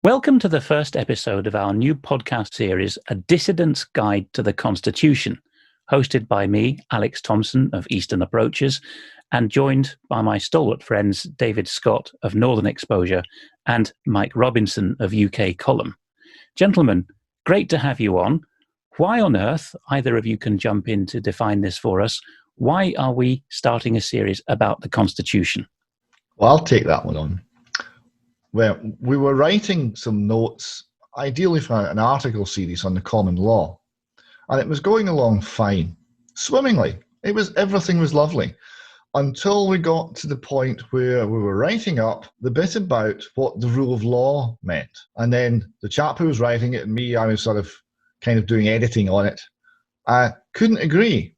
Welcome to the first episode of our new podcast series, A Dissident's Guide to the Constitution, hosted by me, Alex Thomson of Eastern Approaches, and joined by my stalwart friends David Scott of Northern Exposure and Mike Robinson of UK Column. Gentlemen, great to have you on. Why on earth, either of you can jump in to define this for us, why are we starting a series about the Constitution? Well, I'll take that one on. Well, we were writing some notes, ideally for an article series on the common law, and it was going along fine, swimmingly. Everything was lovely, until we got to the point where we were writing up the bit about what the rule of law meant. And then the chap who was writing it and me, I was sort of kind of doing editing on it. I couldn't agree,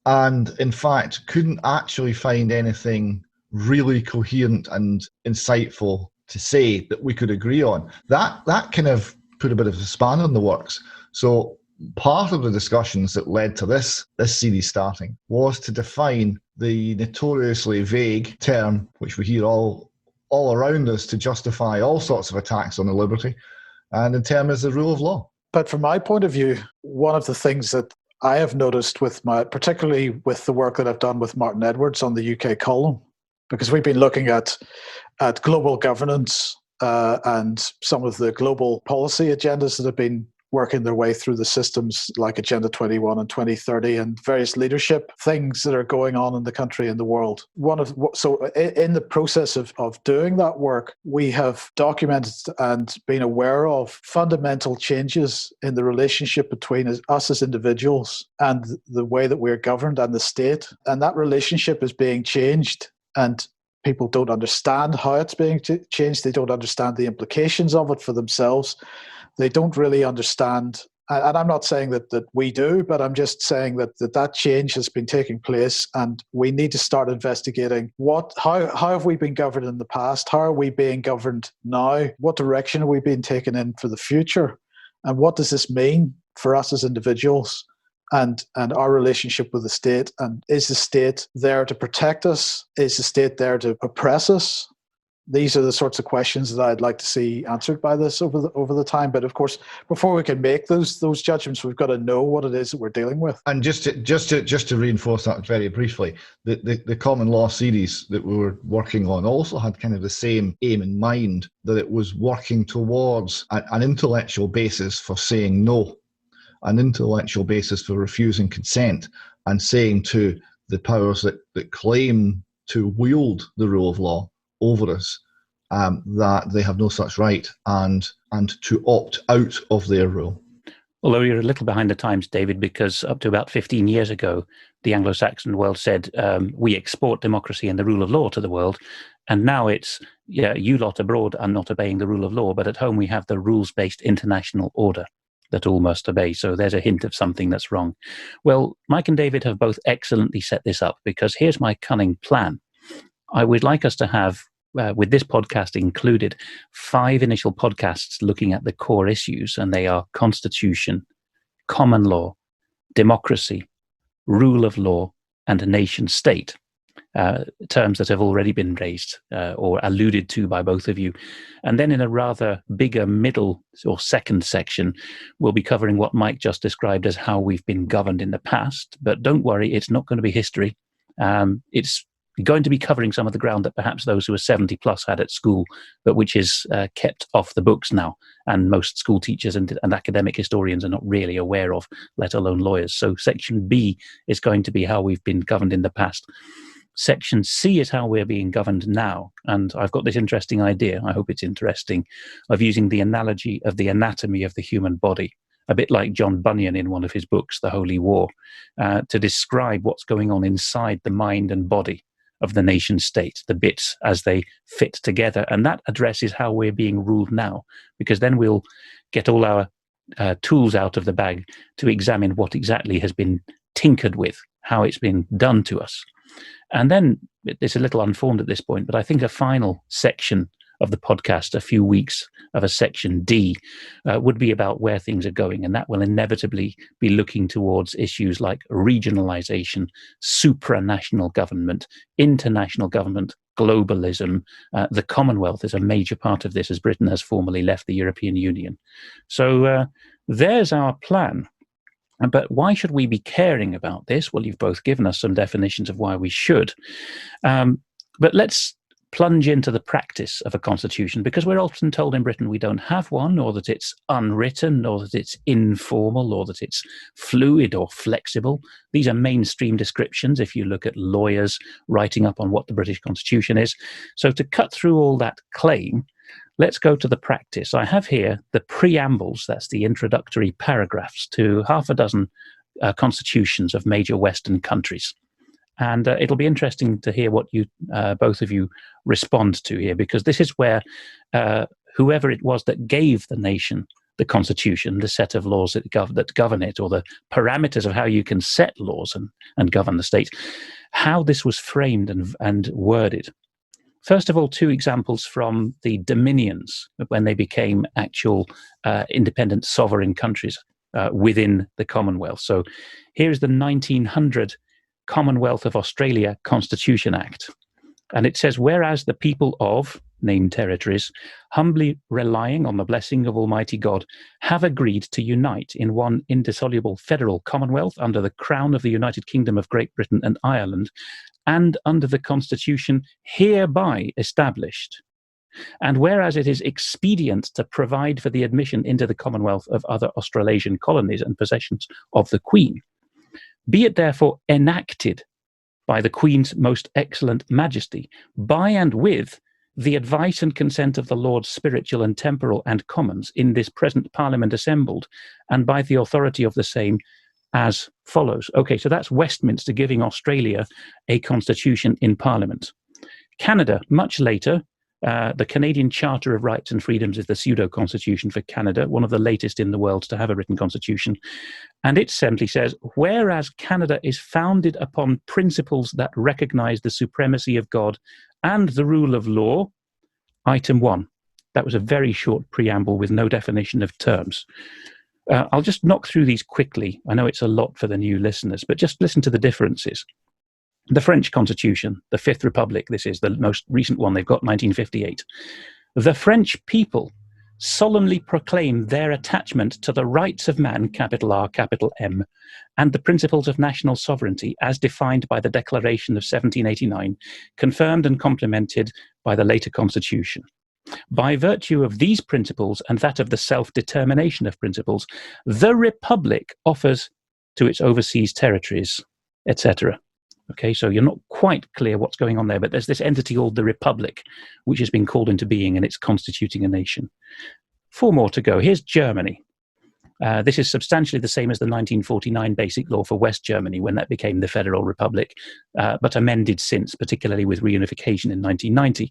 and in fact couldn't actually find anything really coherent and insightful to say that we could agree on. That kind of put a bit of a spanner in the works. So part of the discussions that led to this series starting was to define the notoriously vague term, which we hear all around us to justify all sorts of attacks on the liberty, and the term is the rule of law. But from my point of view, one of the things that I have noticed particularly with the work that I've done with Martin Edwards on the UK column, because we've been looking at global governance and some of the global policy agendas that have been working their way through the systems like Agenda 21 and 2030 and various leadership things that are going on in the country and the world. So in the process of doing that work, we have documented and been aware of fundamental changes in the relationship between us as individuals and the way that we're governed and the state. And that relationship is being changed, and people don't understand how it's being changed. They don't understand the implications of it for themselves. They don't really understand, and I'm not saying that we do, but I'm just saying that change has been taking place, and we need to start investigating how have we been governed in the past? How are we being governed now? What direction are we being taken in for the future? And what does this mean for us as individuals and our relationship with the state? And is the state there to protect us? Is the state there to oppress us? These are the sorts of questions that I'd like to see answered by this over the time. But of course, before we can make those judgments, we've got to know what it is that we're dealing with. And just to reinforce that very briefly, the common law series that we were working on also had kind of the same aim in mind, that it was working towards an intellectual basis for saying no, an intellectual basis for refusing consent, and saying to the powers that claim to wield the rule of law over us that they have no such right, and to opt out of their rule. Although you're a little behind the times, David, because up to about 15 years ago, the Anglo-Saxon world said, we export democracy and the rule of law to the world. And now it's, you lot abroad are not obeying the rule of law, but at home we have the rules-based international order that all must obey. So there's a hint of something that's wrong. Well, Mike and David have both excellently set this up, because here's my cunning plan. I would like us to have, with this podcast included, 5 initial podcasts looking at the core issues, and they are constitution, common law, democracy, rule of law, and a nation state, terms that have already been raised or alluded to by both of you. And then in a rather bigger middle or second section, we'll be covering what Mike just described as how we've been governed in the past. But don't worry, it's not going to be history. It's going to be covering some of the ground that perhaps those who are 70 plus had at school, but which is kept off the books now, and most school teachers and academic historians are not really aware of, let alone lawyers. So section B is going to be how we've been governed in the past. Section C is how we're being governed now. And I've got this interesting idea, I hope it's interesting, of using the analogy of the anatomy of the human body, a bit like John Bunyan in one of his books, The Holy War, to describe what's going on inside the mind and body of the nation state, the bits as they fit together. And that addresses how we're being ruled now, because then we'll get all our tools out of the bag to examine what exactly has been tinkered with, how it's been done to us. And then it's a little unformed at this point, but I think a final section of the podcast, a few weeks of a section D, would be about where things are going. And that will inevitably be looking towards issues like regionalization, supranational government, international government, globalism. The Commonwealth is a major part of this, as Britain has formally left the European Union. So there's our plan. But why should we be caring about this? Well, you've both given us some definitions of why we should. But let's plunge into the practice of a constitution, because we're often told in Britain we don't have one, or that it's unwritten, or that it's informal, or that it's fluid or flexible. These are mainstream descriptions if you look at lawyers writing up on what the British Constitution is. So to cut through all that claim, let's go to the practice. I have here the preambles, that's the introductory paragraphs to half a dozen constitutions of major Western countries. And it'll be interesting to hear what you, both of you, respond to here, because this is where whoever it was that gave the nation the constitution, the set of laws that govern it, or the parameters of how you can set laws and govern the state, how this was framed and worded. First of all, two examples from the dominions when they became actual independent sovereign countries within the Commonwealth. So here's the 1900 Commonwealth of Australia Constitution Act. And it says, whereas the people of named territories, humbly relying on the blessing of Almighty God, have agreed to unite in one indissoluble federal commonwealth under the crown of the United Kingdom of Great Britain and Ireland, and under the Constitution hereby established. And whereas it is expedient to provide for the admission into the Commonwealth of other Australasian colonies and possessions of the Queen, be it therefore enacted by the Queen's most excellent Majesty, by and with the advice and consent of the Lords Spiritual and Temporal and Commons in this present Parliament assembled, and by the authority of the same, as follows. Okay, so that's Westminster giving Australia a constitution in Parliament. Canada, much later, the Canadian Charter of Rights and Freedoms is the pseudo-constitution for Canada, one of the latest in the world to have a written constitution. And it simply says, whereas Canada is founded upon principles that recognize the supremacy of God and the rule of law, item 1. That was a very short preamble with no definition of terms. I'll just knock through these quickly. I know it's a lot for the new listeners, but just listen to the differences. The French Constitution, the Fifth Republic, this is the most recent one they've got, 1958. The French people solemnly proclaim their attachment to the rights of man, capital R, capital M, and the principles of national sovereignty as defined by the Declaration of 1789, confirmed and complemented by the later Constitution. By virtue of these principles and that of the self-determination of principles, the Republic offers to its overseas territories, etc. Okay, so you're not quite clear what's going on there, but there's this entity called the Republic, which has been called into being, and it's constituting a nation. 4 more to go. Here's Germany. This is substantially the same as the 1949 Basic Law for West Germany when that became the Federal Republic, but amended since, particularly with reunification in 1990.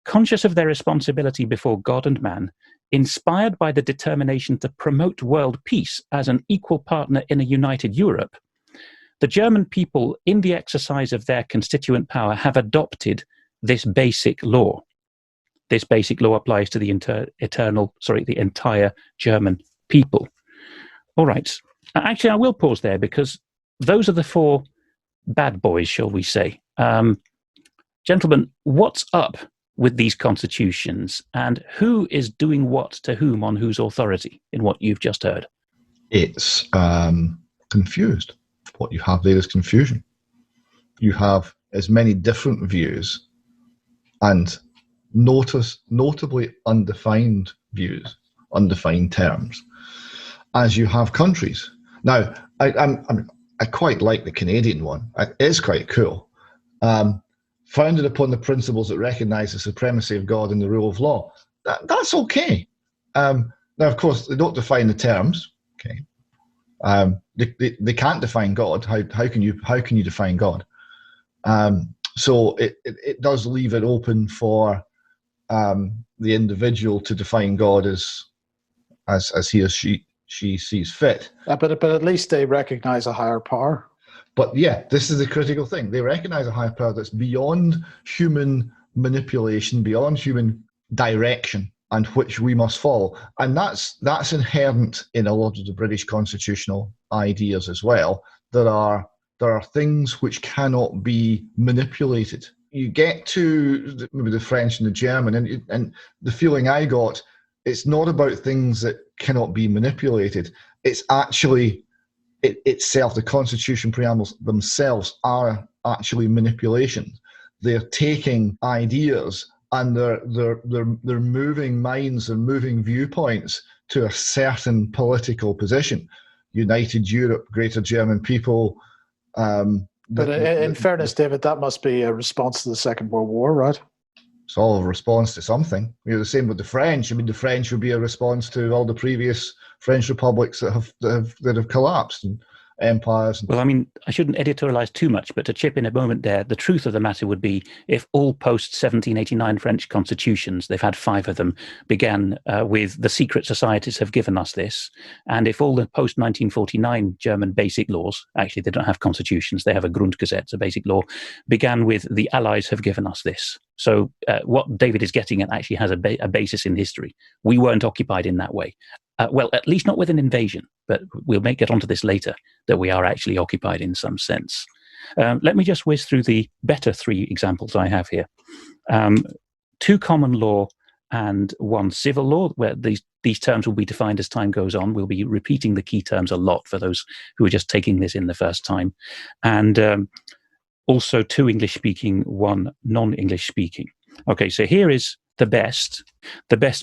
Conscious of their responsibility before God and man, inspired by the determination to promote world peace as an equal partner in a united Europe, the German people, in the exercise of their constituent power, have adopted this basic law. This basic law applies to the entire German people. All right. Actually, I will pause there because those are the 4 bad boys, shall we say. Gentlemen, what's up with these constitutions, and who is doing what to whom on whose authority in what you've just heard? It's confused. What you have there is confusion. You have as many different views and notably undefined views, undefined terms, as you have countries. Now, I quite like the Canadian one. It is quite cool. Founded upon the principles that recognise the supremacy of God and the rule of law. That's okay. Now, of course, they don't define the terms. Okay, they can't define God. How can you define God? So it does leave it open for the individual to define God as he or she sees fit. But at least they recognise a higher power. But yeah, this is the critical thing. They recognize a higher power that's beyond human manipulation, beyond human direction and which we must follow. And that's inherent in a lot of the British constitutional ideas as well. There are things which cannot be manipulated. You get to maybe the French and the German, and the feeling I got, it's not about things that cannot be manipulated. It's actually itself, the Constitution preambles themselves are actually manipulation. They're taking ideas and they're moving minds and moving viewpoints to a certain political position. United Europe, Greater German people. But in fairness, David, that must be a response to the Second World War, right? It's all a response to something. The same with the French. I mean, the French would be a response to all the previous French republics that have collapsed and empires. Well, I mean, I shouldn't editorialize too much, but to chip in a moment there, the truth of the matter would be if all post-1789 French constitutions, they've had 5 of them, began with the secret societies have given us this, and if all the post-1949 German basic laws, actually they don't have constitutions, they have a Grundgesetz, a basic law, began with the Allies have given us this. So what David is getting at actually has a basis in history. We weren't occupied in that way. Well, at least not with an invasion, but we'll get onto this later, that we are actually occupied in some sense. Let me just whiz through the better 3 examples I have here. 2 common law and 1 civil law, where these terms will be defined as time goes on. We'll be repeating the key terms a lot for those who are just taking this in the first time. And also 2 English-speaking, 1 non-English-speaking. Okay, so here is the best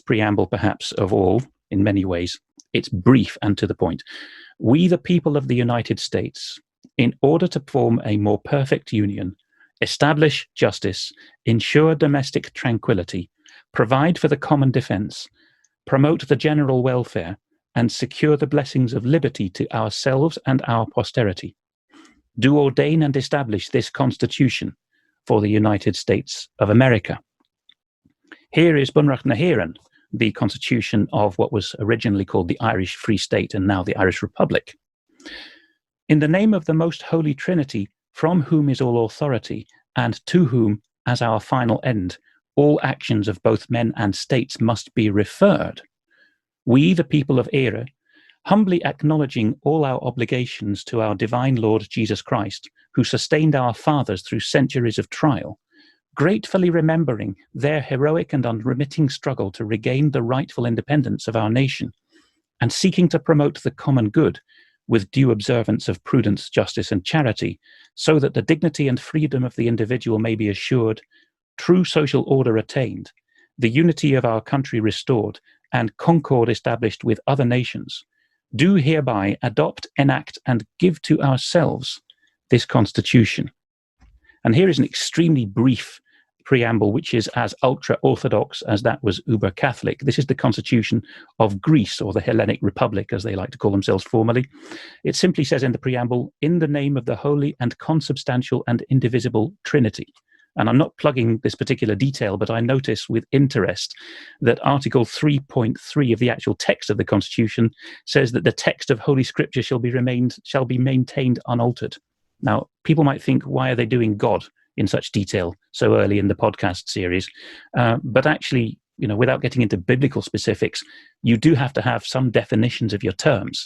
preamble perhaps of all, in many ways. It's brief and to the point. We, the people of the United States, in order to form a more perfect union, establish justice, ensure domestic tranquility, provide for the common defense, promote the general welfare, and secure the blessings of liberty to ourselves and our posterity, do ordain and establish this Constitution for the United States of America. Here is Bunreacht na hÉireann, the constitution of what was originally called the Irish Free State and now the Irish Republic. In the name of the most holy Trinity, from whom is all authority, and to whom, as our final end, all actions of both men and states must be referred, we, the people of Éire, humbly acknowledging all our obligations to our divine Lord Jesus Christ, who sustained our fathers through centuries of trial, gratefully remembering their heroic and unremitting struggle to regain the rightful independence of our nation, and seeking to promote the common good with due observance of prudence, justice, and charity, so that the dignity and freedom of the individual may be assured, true social order attained, the unity of our country restored, and concord established with other nations, do hereby adopt, enact, and give to ourselves this Constitution. And here is an extremely brief preamble, which is as ultra-Orthodox as that was uber-Catholic. This is the Constitution of Greece, or the Hellenic Republic, as they like to call themselves formally. It simply says in the preamble, in the name of the holy and consubstantial and indivisible Trinity. And I'm not plugging this particular detail, but I notice with interest that Article 3.3 of the actual text of the Constitution says that the text of Holy Scripture shall be maintained unaltered. Now, people might think, why are they doing God in such detail so early in the podcast series? But actually, without getting into biblical specifics, you do have to have some definitions of your terms.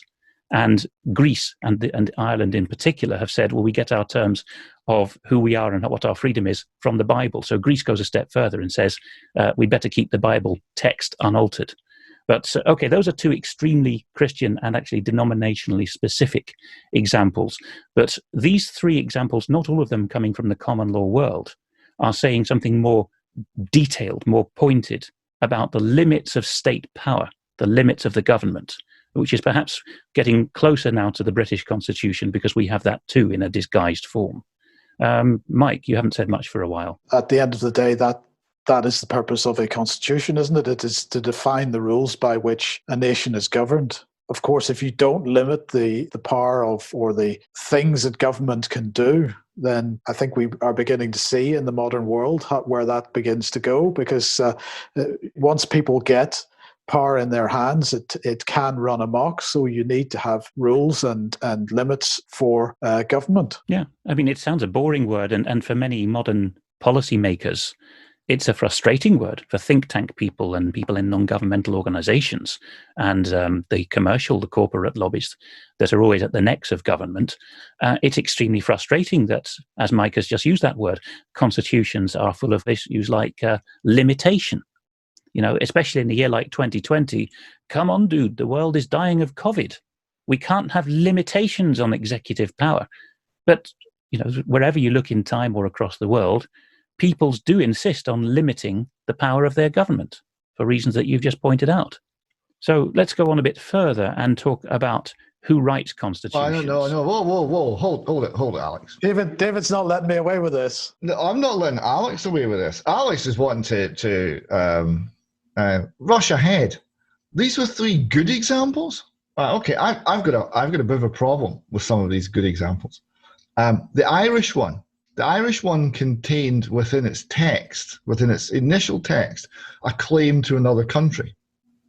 And Greece and Ireland in particular have said, well, we get our terms of who we are and what our freedom is from the Bible. So Greece goes a step further and says, we better keep the Bible text unaltered. But okay, those are 2 extremely Christian and actually denominationally specific examples. But these 3 examples, not all of them coming from the common law world, are saying something more detailed, more pointed about the limits of state power, the limits of the government, which is perhaps getting closer now to the British Constitution because we have that too in a disguised form. Mike, you haven't said much for a while. At the end of the day, that is the purpose of a constitution, isn't it? It is to define the rules by which a nation is governed. Of course, if you don't limit the power of or the things that government can do, then I think we are beginning to see in the modern world where that begins to go, because once people get power in their hands, it can run amok. So you need to have rules and limits for government. Yeah, I mean, it sounds a boring word, and for many modern policymakers, it's a frustrating word for think tank people and people in non-governmental organizations and the commercial, the corporate lobbies that are always at the necks of government. It's extremely frustrating that, as Mike has just used that word, constitutions are full of issues like limitation. Especially in a year like 2020, come on, dude, the world is dying of COVID. We can't have limitations on executive power. But, wherever you look in time or across the world, peoples do insist on limiting the power of their government for reasons that you've just pointed out. So let's go on a bit further and talk about who writes constitutions. No. Whoa. Hold it, Alex. David's not letting me away with this. No, I'm not letting Alex away with this. Alex is wanting to rush ahead. These were 3 good examples. Okay, I've got a bit of a problem with some of these good examples. The Irish one contained within its text, within its initial text, a claim to another country.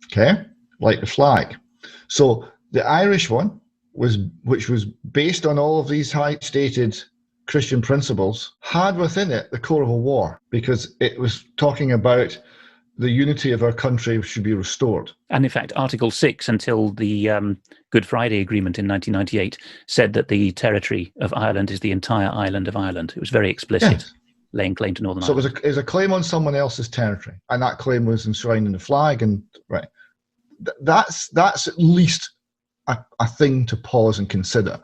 Okay, like the flag. So the Irish one which was based on all of these high-stated Christian principles, had within it the core of a war, because it was talking about the unity of our country should be restored. And in fact, Article 6, until the Good Friday Agreement in 1998, said that the territory of Ireland is the entire island of Ireland. It was very explicit, yes, laying claim to Northern Ireland. So it was a claim on someone else's territory, and that claim was enshrined in the flag. And right, that's at least a thing to pause and consider,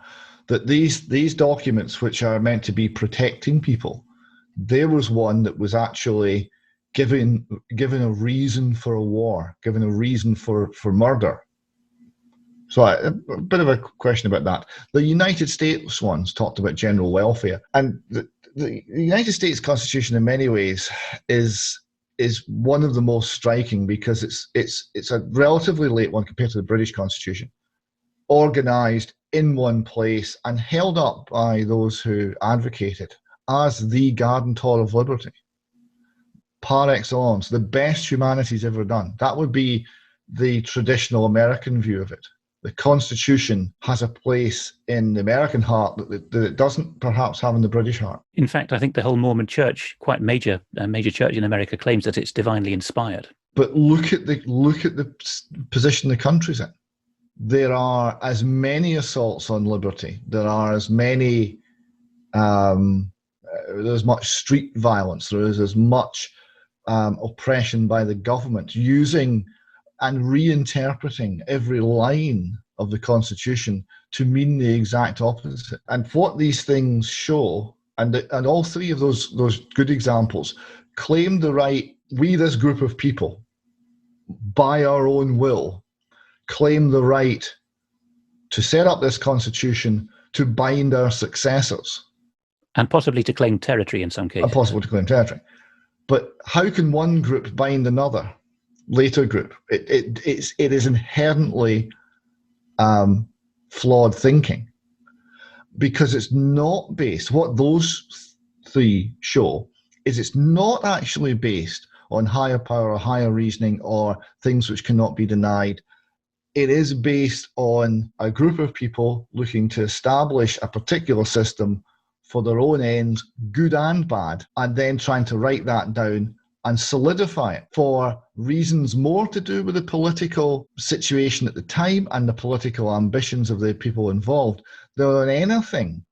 that these documents, which are meant to be protecting people, there was one that was actually given a reason for a war, given a reason for murder. So a bit of a question about that. The United States ones talked about general welfare, and the United States Constitution in many ways is one of the most striking, because it's a relatively late one compared to the British Constitution, organized in one place and held up by those who advocated as the guarantor of liberty, par excellence, the best humanity's ever done. That would be the traditional American view of it. The Constitution has a place in the American heart that it doesn't perhaps have in the British heart. In fact, I think the whole Mormon Church, quite major church in America, claims that it's divinely inspired. But look at the position the country's in. There are as many assaults on liberty. There are as many. There's much street violence. There is as much oppression by the government, using and reinterpreting every line of the Constitution to mean the exact opposite. And what these things show, and all 3 of those good examples, claim the right, we, this group of people, by our own will, claim the right to set up this Constitution to bind our successors. And possibly to claim territory in some cases. Possible to claim territory. But how can one group bind another later group? It is inherently flawed thinking, because it's not based, what those 3 show is it's not actually based on higher power or higher reasoning or things which cannot be denied. It is based on a group of people looking to establish a particular system for their own ends, good and bad, and then trying to write that down and solidify it for reasons more to do with the political situation at the time and the political ambitions of the people involved than anything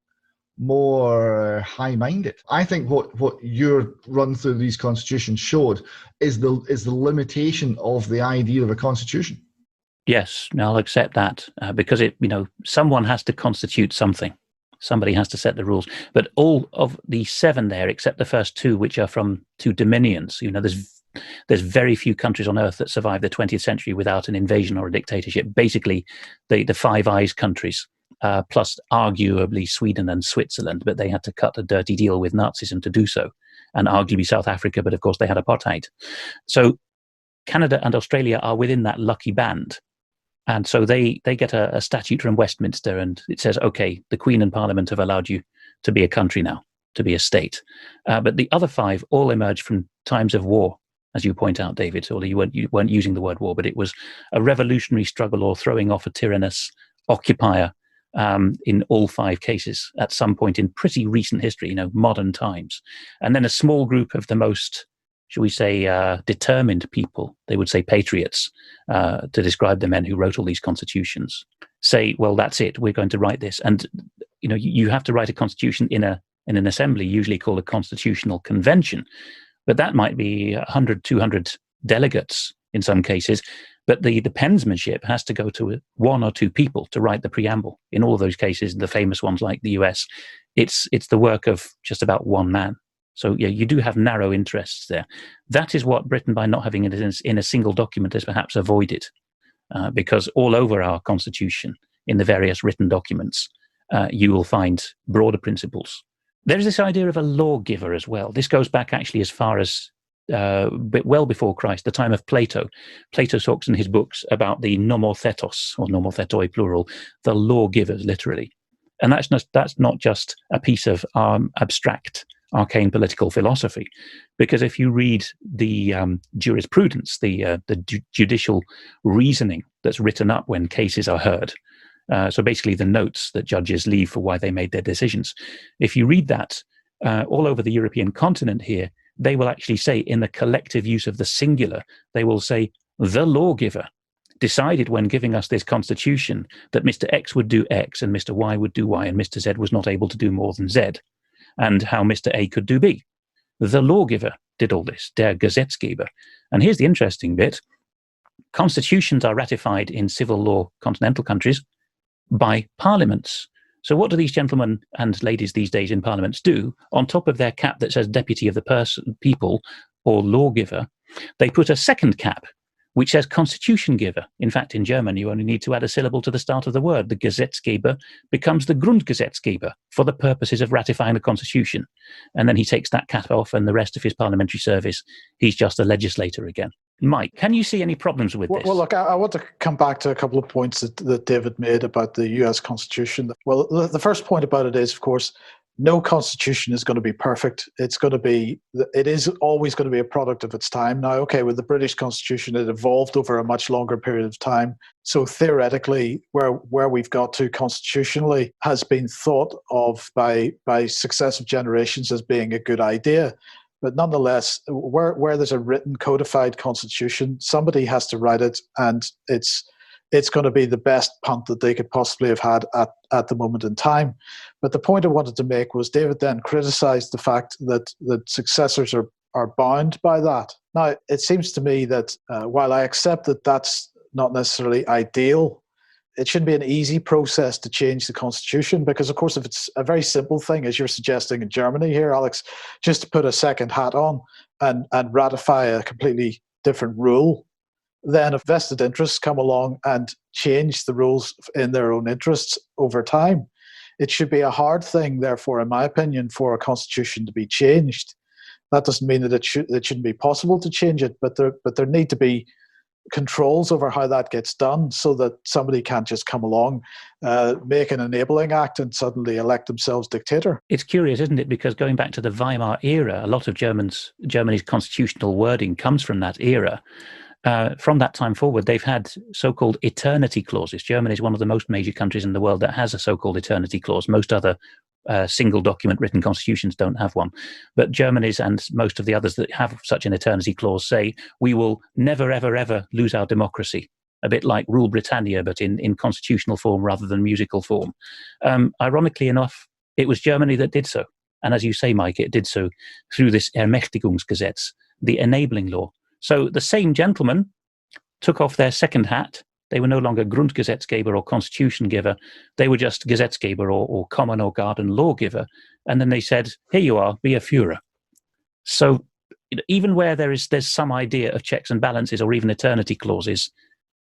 more high-minded. I think what your run through these constitutions showed is the limitation of the idea of a constitution. Yes, I'll accept that, because someone has to constitute something. Somebody has to set the rules. But all of the 7 there, except the first 2, which are from 2 dominions, there's very few countries on earth that survived the 20th century without an invasion or a dictatorship. Basically, the Five Eyes countries, plus arguably Sweden and Switzerland, but they had to cut a dirty deal with Nazism to do so, and arguably South Africa, but of course they had apartheid. So Canada and Australia are within that lucky band. And so they get a statute from Westminster, and it says, okay, the Queen and Parliament have allowed you to be a country now, to be a state. But the other 5 all emerged from times of war, as you point out, David, although you weren't using the word war, but it was a revolutionary struggle or throwing off a tyrannous occupier in all 5 cases at some point in pretty recent history, modern times. And then a small group of the most shall we say, determined people, they would say patriots, to describe the men who wrote all these constitutions, say, well, that's it, we're going to write this. And, you have to write a constitution in an assembly, usually called a constitutional convention. But that might be 100, 200 delegates in some cases. But the pensmanship has to go to one or two people to write the preamble. In all of those cases, the famous ones like the US, it's the work of just about one man. So yeah, you do have narrow interests there. That is what Britain, by not having it in a single document, has perhaps avoided, because all over our constitution, in the various written documents, you will find broader principles. There is this idea of a lawgiver as well. This goes back actually as far as well before Christ, the time of Plato. Plato talks in his books about the nomothetos, or nomothetoi plural, the lawgivers, literally. And that's not just a piece of abstract, arcane political philosophy, because if you read the jurisprudence, the judicial reasoning that's written up when cases are heard, so basically the notes that judges leave for why they made their decisions, if you read that all over the European continent here, they will actually say, in the collective use of the singular, they will say, the lawgiver decided when giving us this constitution that Mr. X would do X and Mr. Y would do Y and Mr. Z was not able to do more than Z, and how Mr. A could do B. The lawgiver did all this, der Gesetzgeber. And here's the interesting bit. Constitutions are ratified in civil law continental countries by parliaments. So what do these gentlemen and ladies these days in parliaments do? On top of their cap that says deputy of the people or lawgiver, they put a second cap which says constitution giver. In fact, in German, you only need to add a syllable to the start of the word. The Gesetzgeber becomes the Grundgesetzgeber for the purposes of ratifying the constitution. And then he takes that cap off, and the rest of his parliamentary service, he's just a legislator again. Mike, can you see any problems with this? Well, look, I want to come back to a couple of points that David made about the US Constitution. Well, the first point about it is, of course, no constitution is going to be perfect. It is always going to be a product of its time. Now, okay, with the British Constitution, it evolved over a much longer period of time. So theoretically, where we've got to constitutionally has been thought of by successive generations as being a good idea. But nonetheless, where there's a written codified constitution, somebody has to write it, and it's going to be the best punt that they could possibly have had at the moment in time. But the point I wanted to make was David then criticized the fact that successors are bound by that. Now, it seems to me that while I accept that that's not necessarily ideal, it shouldn't be an easy process to change the constitution, because, of course, if it's a very simple thing, as you're suggesting in Germany here, Alex, just to put a second hat on and ratify a completely different rule, then if vested interests come along and change the rules in their own interests over time, it should be a hard thing, therefore, in my opinion, for a constitution to be changed. That doesn't mean that it shouldn't be possible to change it, but there need to be controls over how that gets done, so that somebody can't just come along, make an enabling act and suddenly elect themselves dictator. It's curious, isn't it? Because going back to the Weimar era, a lot of Germany's constitutional wording comes from that era. From that time forward, they've had so-called eternity clauses. Germany is one of the most major countries in the world that has a so-called eternity clause. Most other single document written constitutions don't have one. But Germany's and most of the others that have such an eternity clause say, we will never, ever, ever lose our democracy. A bit like Rule Britannia, but in constitutional form rather than musical form. Ironically enough, it was Germany that did so. And as you say, Mike, it did so through this Ermächtigungsgesetz, the enabling law. So the same gentlemen took off their second hat. They were no longer Grundgesetzgeber or constitution giver. They were just Gesetzgeber or common or garden lawgiver. And then they said, here you are, be a Führer. So even where there's some idea of checks and balances or even eternity clauses,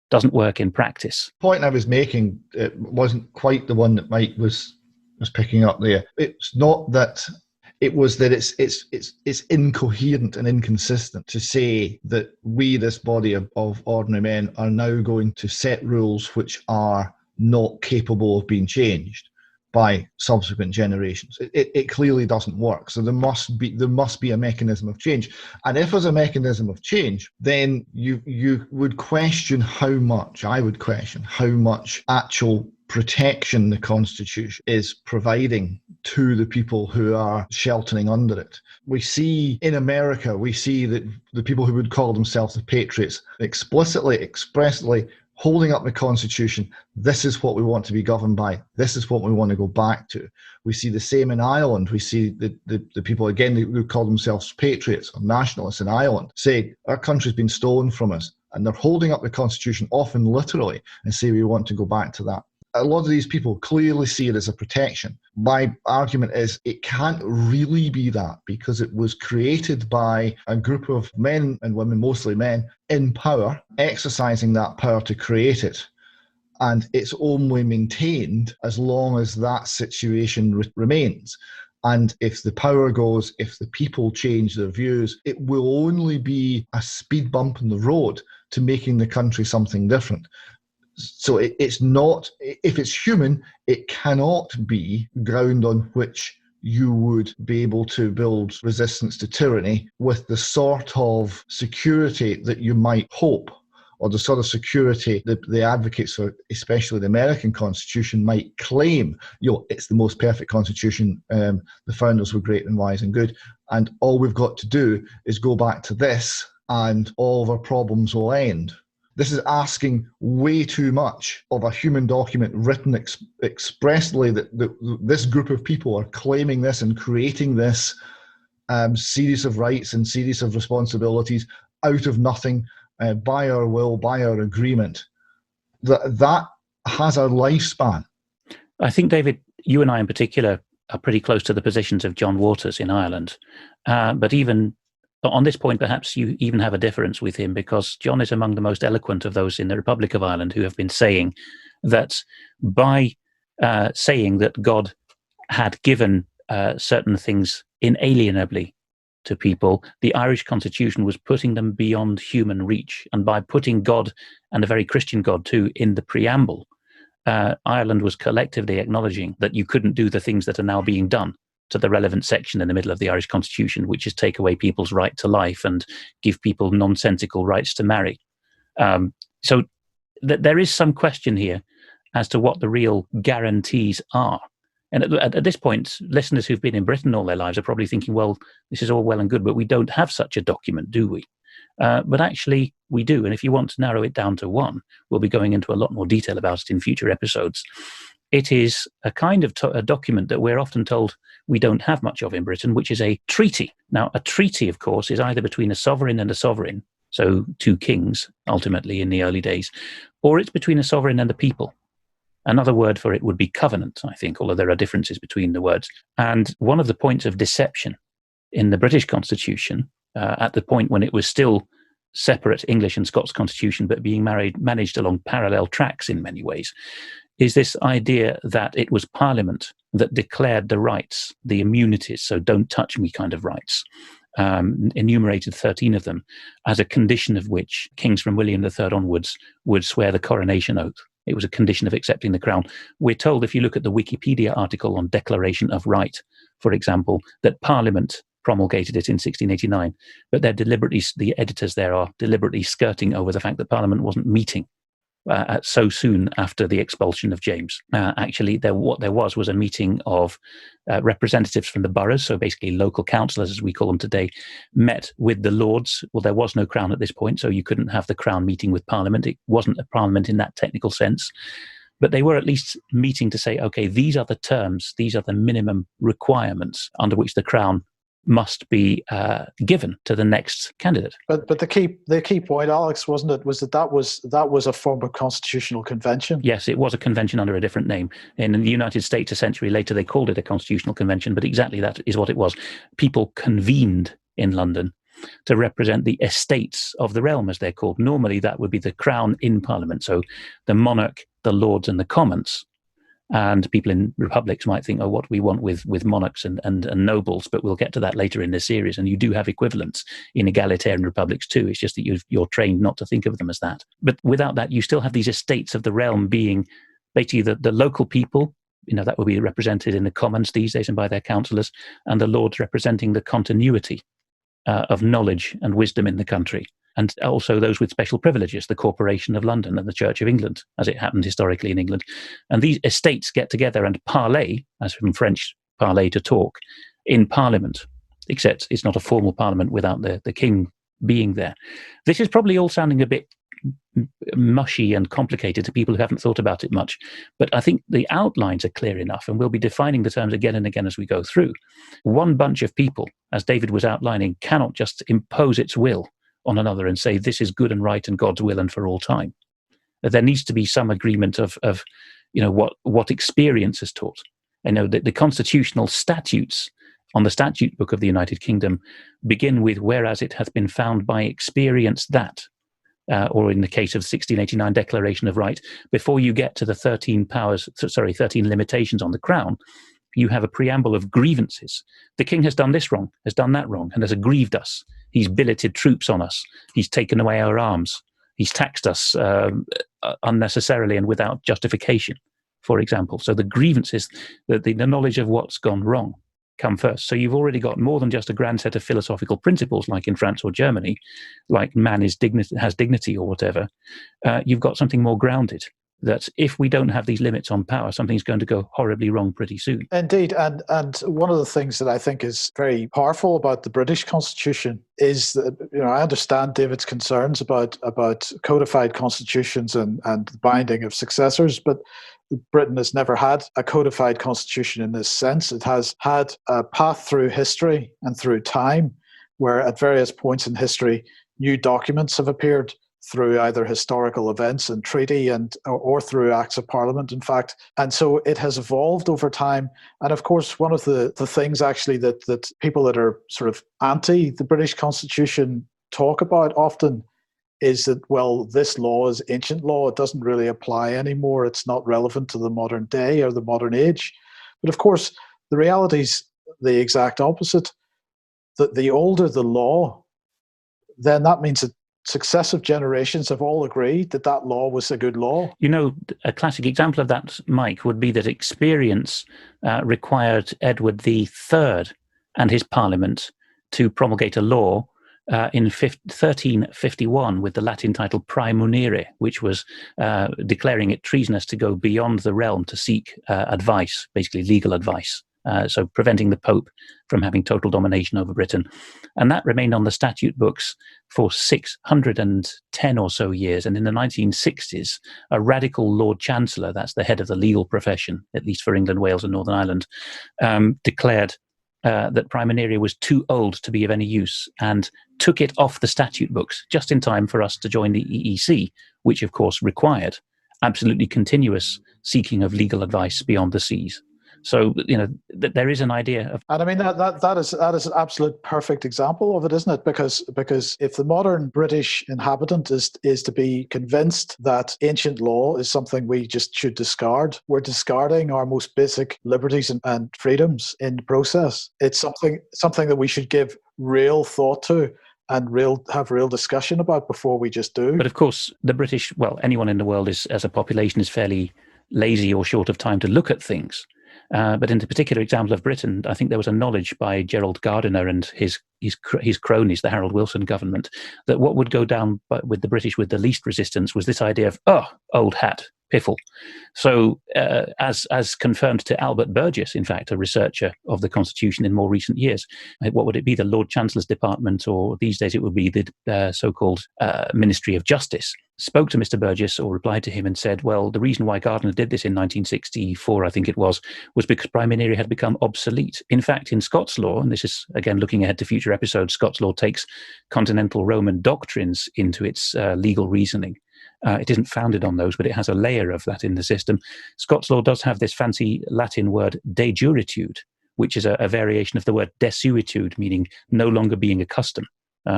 doesn't work in practice. The point I was making, it wasn't quite the one that Mike was picking up there. It's not that. It was that it's incoherent and inconsistent to say that we, this body of ordinary men, are now going to set rules which are not capable of being changed by subsequent generations. It clearly doesn't work. So there must be a mechanism of change. And if there's a mechanism of change, then you would question I would question how much actual protection the Constitution is providing to the people who are sheltering under it. We see in America, we see that the people who would call themselves the patriots explicitly, expressly holding up the Constitution. This is what we want to be governed by. This is what we want to go back to. We see the same in Ireland. We see the people, again, who call themselves patriots or nationalists in Ireland, say our country's been stolen from us. And they're holding up the Constitution, often literally, and say we want to go back to that. A lot of these people clearly see it as a protection. My argument is it can't really be that, because it was created by a group of men and women, mostly men, in power, exercising that power to create it. And it's only maintained as long as that situation remains. And if the power goes, if the people change their views, it will only be a speed bump in the road to making the country something different. So it's not, if it's human, it cannot be ground on which you would be able to build resistance to tyranny with the sort of security that you might hope, or the sort of security that the advocates for, especially the American Constitution, might claim. It's the most perfect Constitution. The founders were great and wise and good, and all we've got to do is go back to this, and all of our problems will end. This is asking way too much of a human document written expressly that this group of people are claiming this and creating this series of rights and series of responsibilities out of nothing, by our will, by our agreement. That has a lifespan. I think, David, you and I in particular are pretty close to the positions of John Waters in Ireland. But even on this point, perhaps you even have a difference with him, because John is among the most eloquent of those in the Republic of Ireland who have been saying that by saying that God had given certain things inalienably to people, the Irish Constitution was putting them beyond human reach. And by putting God, and a very Christian God too, in the preamble, Ireland was collectively acknowledging that you couldn't do the things that are now being done to the relevant section in the middle of the Irish Constitution, which is take away people's right to life and give people nonsensical rights to marry. So there is some question here as to what the real guarantees are. And at this point, listeners who've been in Britain all their lives are probably thinking, well, this is all well and good, but we don't have such a document, do we? But actually, we do. And if you want to narrow it down to one, we'll be going into a lot more detail about it in future episodes. It is a kind of a document that we're often told we don't have much of in Britain, which is a treaty. Now, a treaty, of course, is either between a sovereign and a sovereign, so two kings, ultimately, in the early days, or it's between a sovereign and the people. Another word for it would be covenant, I think, although there are differences between the words. And one of the points of deception in the British Constitution, at the point when it was still separate English and Scots Constitution, but being managed along parallel tracks in many ways, is this idea that it was Parliament that declared the rights, the immunities, so don't touch me kind of rights, enumerated 13 of them, as a condition of which kings from William III onwards would swear the coronation oath. It was a condition of accepting the crown. We're told, if you look at the Wikipedia article on Declaration of Right, for example, that Parliament promulgated it in 1689, but the editors there are deliberately skirting over the fact that Parliament wasn't meeting so soon after the expulsion of James. Actually, what there was a meeting of representatives from the boroughs, so basically local councillors, as we call them today, met with the Lords. Well, there was no crown at this point, so you couldn't have the crown meeting with Parliament. It wasn't a Parliament in that technical sense. But they were at least meeting to say, okay, these are the terms, these are the minimum requirements under which the crown must be given to the next candidate. But the key point, Alex, wasn't it, was that was a form of constitutional convention? Yes, it was a convention under a different name. In the United States, a century later, they called it a constitutional convention, but exactly that is what it was. People convened in London to represent the estates of the realm, as they're called. Normally, that would be the crown in Parliament, so the monarch, the lords, and the commons. And people in republics might think, oh, what we want with monarchs and nobles, but we'll get to that later in this series. And you do have equivalents in egalitarian republics too. It's just that you're trained not to think of them as that. But without that, you still have these estates of the realm being basically the local people, that would be represented in the commons these days and by their councillors, and the lords representing the continuity of knowledge and wisdom in the country. And also those with special privileges, the Corporation of London and the Church of England, as it happened historically in England. And these estates get together and parley, as from French parley, to talk in Parliament, except it's not a formal Parliament without the King being there. This is probably all sounding a bit mushy and complicated to people who haven't thought about it much, but I think the outlines are clear enough, and we'll be defining the terms again and again as we go through. One bunch of people, as David was outlining, cannot just impose its will on another and say this is good and right and God's will and for all time. There needs to be some agreement of what experience has taught. I know that the constitutional statutes on the statute book of the United Kingdom begin with "whereas it hath been found by experience that," or in the case of 1689 Declaration of Right, before you get to the 13 limitations on the Crown, you have a preamble of grievances. The King has done this wrong, has done that wrong, and has aggrieved us. He's billeted troops on us. He's taken away our arms. He's taxed us unnecessarily and without justification, for example. So the grievances, the knowledge of what's gone wrong, come first. So you've already got more than just a grand set of philosophical principles like in France or Germany, like man has dignity or whatever. You've got something more grounded, that if we don't have these limits on power, something's going to go horribly wrong pretty soon. Indeed. And one of the things that I think is very powerful about the British Constitution is that, I understand David's concerns about codified constitutions and the binding of successors, but Britain has never had a codified constitution in this sense. It has had a path through history and through time where at various points in history, new documents have appeared through either historical events and treaty or through acts of parliament, in fact. And so it has evolved over time. And of course, one of the things actually that people that are sort of anti the British Constitution talk about often is that, well, this law is ancient law. It doesn't really apply anymore. It's not relevant to the modern day or the modern age. But of course, the reality is the exact opposite. That the older the law, then that means that successive generations have all agreed that that law was a good law. A classic example of that, Mike, would be that experience required Edward III and his parliament to promulgate a law in 1351 with the Latin title Praemunere, which was declaring it treasonous to go beyond the realm to seek advice, basically legal advice. So preventing the Pope from having total domination over Britain. And that remained on the statute books for 610 or so years. And in the 1960s, a radical Lord Chancellor, that's the head of the legal profession, at least for England, Wales and Northern Ireland, declared that Praemunere was too old to be of any use and took it off the statute books just in time for us to join the EEC, which of course required absolutely continuous seeking of legal advice beyond the seas. So, there is an idea of... And I mean, that is an absolute perfect example of it, isn't it? Because if the modern British inhabitant is to be convinced that ancient law is something we just should discard, we're discarding our most basic liberties and freedoms in the process. It's something that we should give real thought to and have real discussion about before we just do. But of course, the British, anyone in the world as a population is fairly lazy or short of time to look at things. But in the particular example of Britain, I think there was a knowledge by Gerald Gardiner and his cronies, the Harold Wilson government, that what would go down with the British with the least resistance was this idea of, old hat, piffle. So as confirmed to Albert Burgess, in fact, a researcher of the Constitution in more recent years, what would it be? The Lord Chancellor's Department, or these days it would be the so-called Ministry of Justice, spoke to Mr. Burgess or replied to him and said, well, the reason why Gardiner did this in 1964, I think it was because Praemunere had become obsolete. In fact, in Scots law, and this is, again, looking ahead to future episodes, Scots law takes continental Roman doctrines into its legal reasoning. It isn't founded on those, but it has a layer of that in the system. Scots law does have this fancy Latin word de juritude, which is a variation of the word desuetude, meaning no longer being a custom.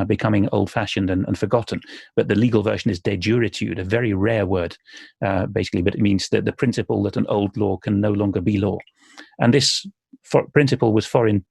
Becoming old-fashioned and forgotten. But the legal version is de juritude, a very rare word, basically, but it means that the principle that an old law can no longer be law. And this principle was foreign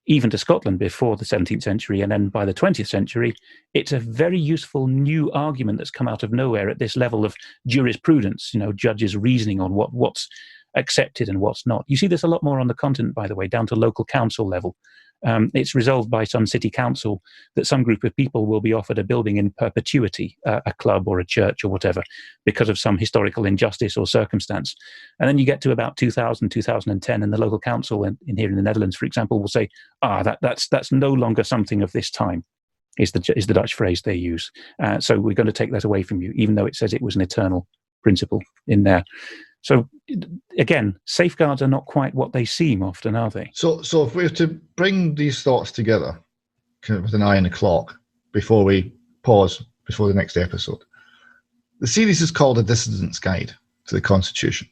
even to Scotland before the 17th century, and then by the 20th century, it's a very useful new argument that's come out of nowhere at this level of jurisprudence, judges reasoning on what's accepted and what's not. You see this a lot more on the continent, by the way, down to local council level. It's resolved by some city council that some group of people will be offered a building in perpetuity, a club or a church or whatever, because of some historical injustice or circumstance. And then you get to about 2000, 2010, and the local council in here in the Netherlands, for example, will say, that's no longer something of this time, is the Dutch phrase they use. So we're going to take that away from you, even though it says it was an eternal principle in there. So again, safeguards are not quite what they seem often, are they? So if we were to bring these thoughts together kind of with an eye on the clock before we pause before the next episode, the series is called A Dissident's Guide to the Constitution.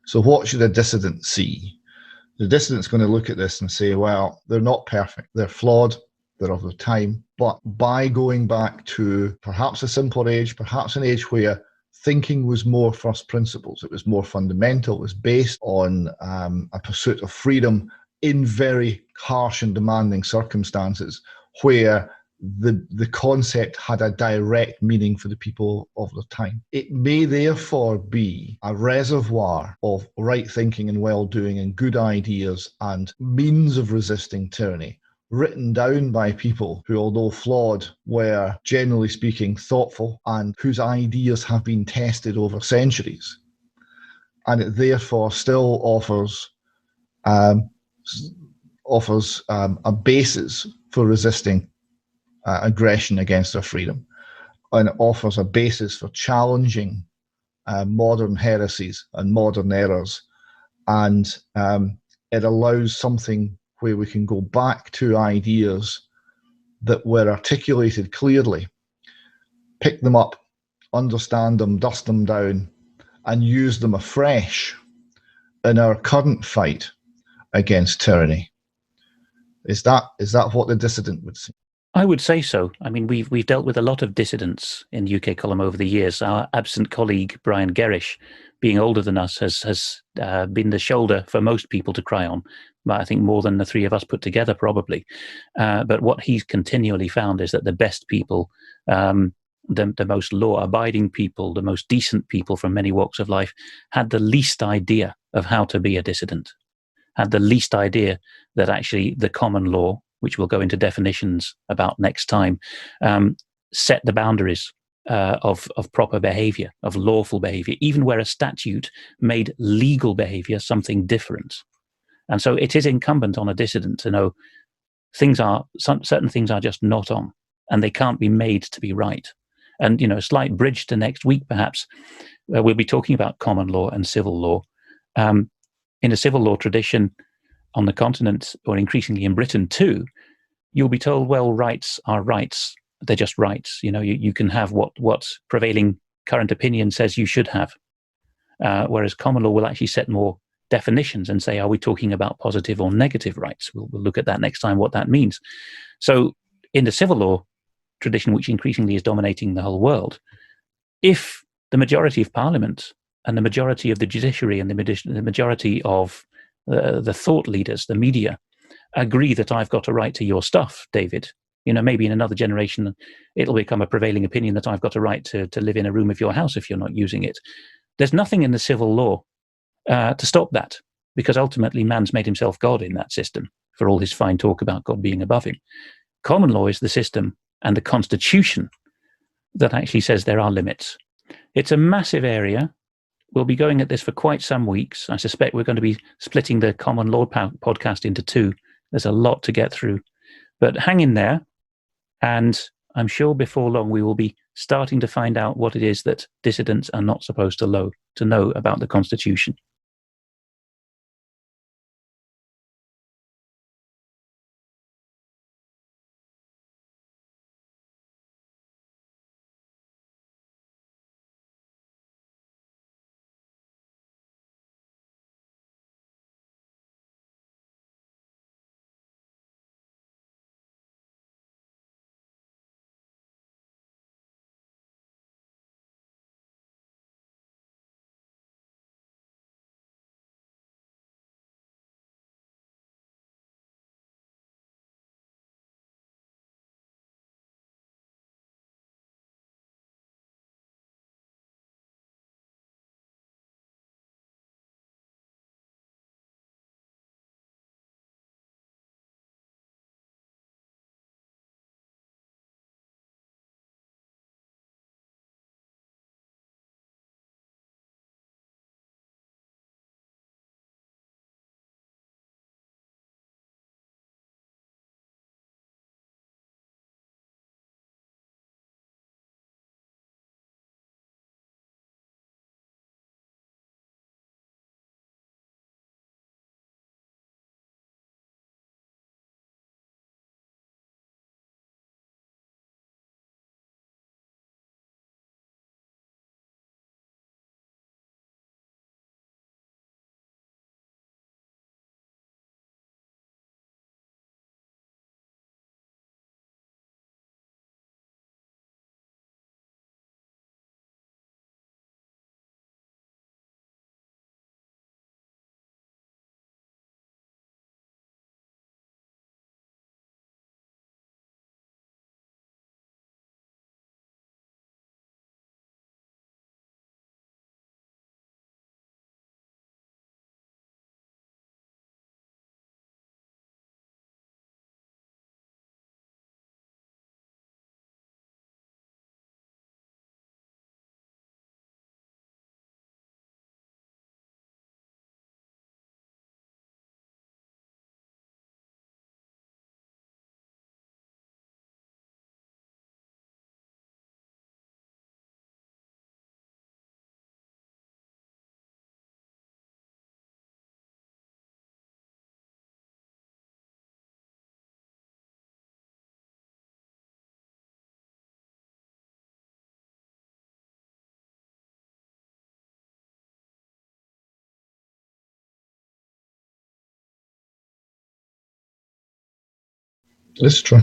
So what should a dissident see? The dissident's going to look at this and say, well, they're not perfect. They're flawed. They're of their time. But by going back to perhaps a simpler age, perhaps an age where thinking was more first principles, it was more fundamental, it was based on a pursuit of freedom in very harsh and demanding circumstances where the concept had a direct meaning for the people of the time. It may therefore be a reservoir of right thinking and well-doing and good ideas and means of resisting tyranny, written down by people who, although flawed, were generally speaking thoughtful and whose ideas have been tested over centuries. And it therefore still offers a basis for resisting aggression against our freedom, and it offers a basis for challenging modern heresies and modern errors, and it allows something where we can go back to ideas that were articulated clearly, pick them up, understand them, dust them down, and use them afresh in our current fight against tyranny. Is that what the dissident would say? I would say so. I mean, we've dealt with a lot of dissidents in the UK column over the years. Our absent colleague Brian Gerrish, being older than us, has been the shoulder for most people to cry on. I think more than the three of us put together, probably. But what he's continually found is that the best people, the most law-abiding people, the most decent people from many walks of life, had the least idea of how to be a dissident, had the least idea that actually the common law, which we'll go into definitions about next time, set the boundaries of proper behavior, of lawful behavior, even where a statute made legal behavior something different. And so it is incumbent on a dissident to know certain things are just not on, and they can't be made to be right. And, a slight bridge to next week, perhaps, we'll be talking about common law and civil law. In a civil law tradition on the continent, or increasingly in Britain too, you'll be told, well, rights are rights. They're just rights. You can have what prevailing current opinion says you should have. Whereas common law will actually set more definitions and say, are we talking about positive or negative rights? We'll look at that next time, what that means. So in the civil law tradition, which increasingly is dominating the whole world, if the majority of parliament and the majority of the judiciary and the majority of the thought leaders, the media, agree that I've got a right to your stuff, David, maybe in another generation, it'll become a prevailing opinion that I've got a right to live in a room of your house if you're not using it. There's nothing in the civil law to stop that, because ultimately man's made himself God in that system, for all his fine talk about God being above him. Common law is the system and the constitution that actually says there are limits. It's a massive area. We'll be going at this for quite some weeks. I suspect we're going to be splitting the common law podcast into two. There's a lot to get through, but hang in there. And I'm sure before long, we will be starting to find out what it is that dissidents are not supposed to know about the Constitution. It's true.